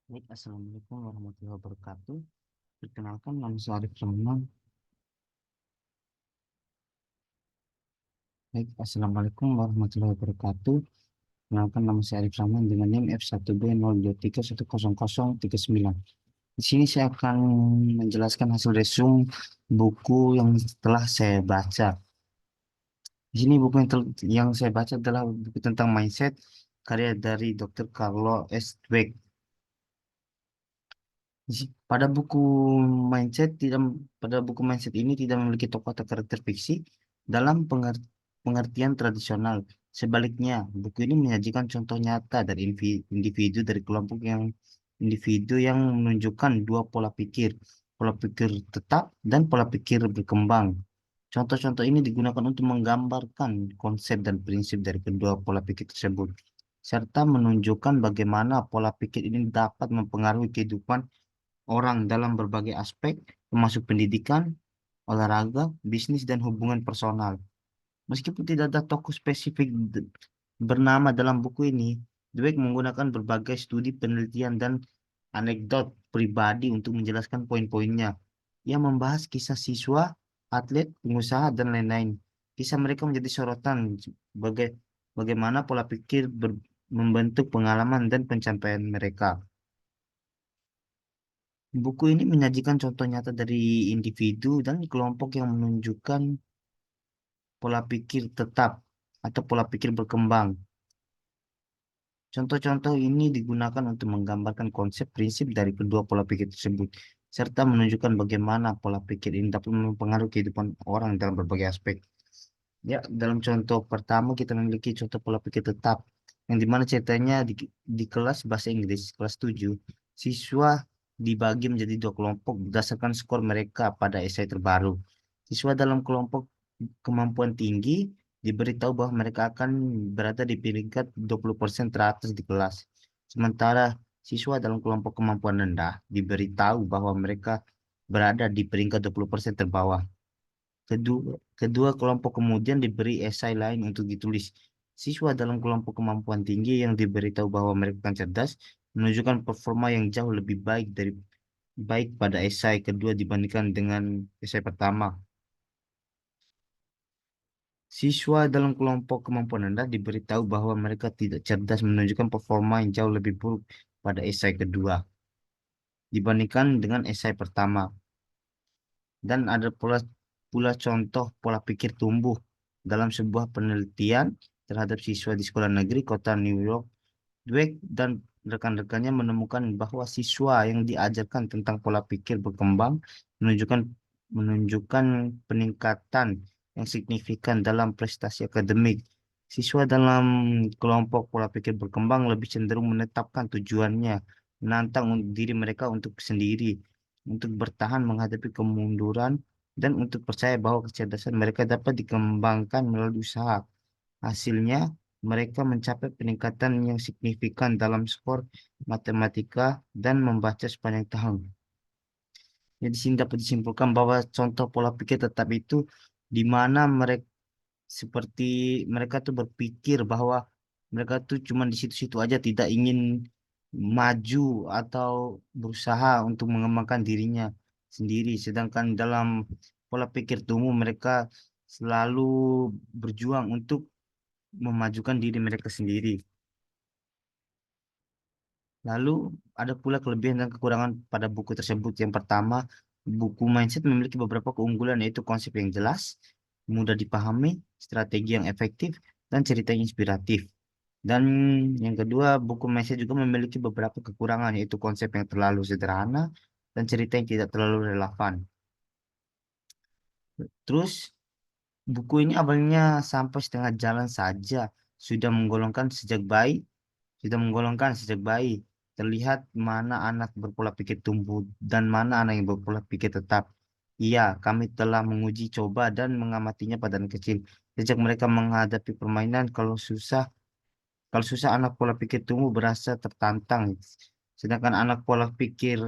Baik, Assalamualaikum warahmatullahi wabarakatuh. Perkenalkan, nama saya Arif Rahman. Baik, Assalamualaikum warahmatullahi wabarakatuh. Perkenalkan, nama saya Arif Rahman dengan NIM F1B02310039. Di sini saya akan menjelaskan hasil resume buku yang telah saya baca. Di sini buku yang saya baca adalah buku tentang mindset karya dari Dr. Carlo S. Dweck. Pada buku buku mindset ini tidak memiliki tokoh atau karakter fiksi dalam pengertian tradisional. Sebaliknya, buku ini menyajikan contoh nyata dari individu yang menunjukkan dua pola pikir tetap dan pola pikir berkembang. Contoh-contoh ini digunakan untuk menggambarkan konsep dan prinsip dari kedua pola pikir tersebut, serta menunjukkan bagaimana pola pikir ini dapat mempengaruhi kehidupan orang dalam berbagai aspek, termasuk pendidikan, olahraga, bisnis, dan hubungan personal. Meskipun tidak ada tokoh spesifik bernama dalam buku ini, Dweck menggunakan berbagai studi penelitian dan anekdot pribadi untuk menjelaskan poin-poinnya. Ia membahas kisah siswa, atlet, pengusaha, dan lain-lain. Kisah mereka menjadi sorotan sebagai bagaimana pola pikir membentuk pengalaman dan pencapaian mereka. Buku ini menyajikan contoh nyata dari individu dan kelompok yang menunjukkan pola pikir tetap atau pola pikir berkembang. Contoh-contoh ini digunakan untuk menggambarkan konsep prinsip dari kedua pola pikir tersebut, serta menunjukkan bagaimana pola pikir ini dapat mempengaruhi kehidupan orang dalam berbagai aspek. Ya, dalam contoh pertama kita memiliki contoh pola pikir tetap, yang dimana ceritanya di kelas bahasa Inggris, kelas 7 siswa dibagi menjadi dua kelompok berdasarkan skor mereka pada esai terbaru. Siswa dalam kelompok kemampuan tinggi diberitahu bahwa mereka akan berada di peringkat 20% teratas di kelas. Sementara siswa dalam kelompok kemampuan rendah diberitahu bahwa mereka berada di peringkat 20% terbawah. Kedua kelompok kemudian diberi esai lain untuk ditulis. Siswa dalam kelompok kemampuan tinggi yang diberitahu bahwa mereka akan cerdas menunjukkan performa yang jauh lebih baik pada esai kedua dibandingkan dengan esai pertama. Siswa dalam kelompok kemampuan rendah diberitahu bahwa mereka tidak cerdas menunjukkan performa yang jauh lebih buruk pada esai kedua dibandingkan dengan esai pertama. Dan ada pula contoh pola pikir tumbuh dalam sebuah penelitian terhadap siswa di sekolah negeri kota New York. Dweck dan rekan-rekannya menemukan bahwa siswa yang diajarkan tentang pola pikir berkembang menunjukkan menunjukkan peningkatan yang signifikan dalam prestasi akademik. Siswa dalam kelompok pola pikir berkembang lebih cenderung menetapkan tujuannya, menantang diri mereka untuk sendiri, untuk bertahan menghadapi kemunduran, dan untuk percaya bahwa kecerdasan mereka dapat dikembangkan melalui usaha. Hasilnya, mereka mencapai peningkatan yang signifikan dalam skor matematika dan membaca sepanjang tahun. Jadi, di sini dapat disimpulkan bahwa contoh pola pikir tetap itu di mana seperti mereka tuh berpikir bahwa mereka tuh cuma di situ-situ aja tidak ingin maju atau berusaha untuk mengembangkan dirinya sendiri. Sedangkan dalam pola pikir tumbuh mereka selalu berjuang untuk memajukan diri mereka sendiri. Lalu ada pula kelebihan dan kekurangan pada buku tersebut. Yang pertama, buku Mindset memiliki beberapa keunggulan yaitu konsep yang jelas, mudah dipahami, strategi yang efektif, dan cerita yang inspiratif. Dan yang kedua, buku Mindset juga memiliki beberapa kekurangan yaitu konsep yang terlalu sederhana dan cerita yang tidak terlalu relevan. Terus buku ini awalnya sampai setengah jalan saja sudah menggolongkan sejak bayi sudah menggolongkan sejak bayi. Terlihat mana anak berpola pikir tumbuh dan mana anak yang berpola pikir tetap. Iya, kami telah menguji coba dan mengamatinya pada anak kecil. Sejak mereka menghadapi permainan, kalau susah anak pola pikir tumbuh berasa tertantang. Sedangkan anak pola pikir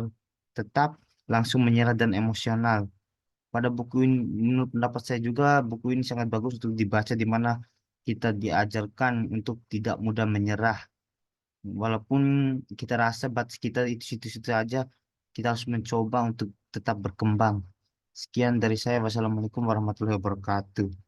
tetap langsung menyerah dan emosional. Pada buku ini, menurut pendapat saya juga, buku ini sangat bagus untuk dibaca di mana kita diajarkan untuk tidak mudah menyerah Walaupun kita rasa batas kita itu situ-situ aja, kita harus mencoba untuk tetap berkembang. Sekian dari saya. Wassalamualaikum warahmatullahi wabarakatuh.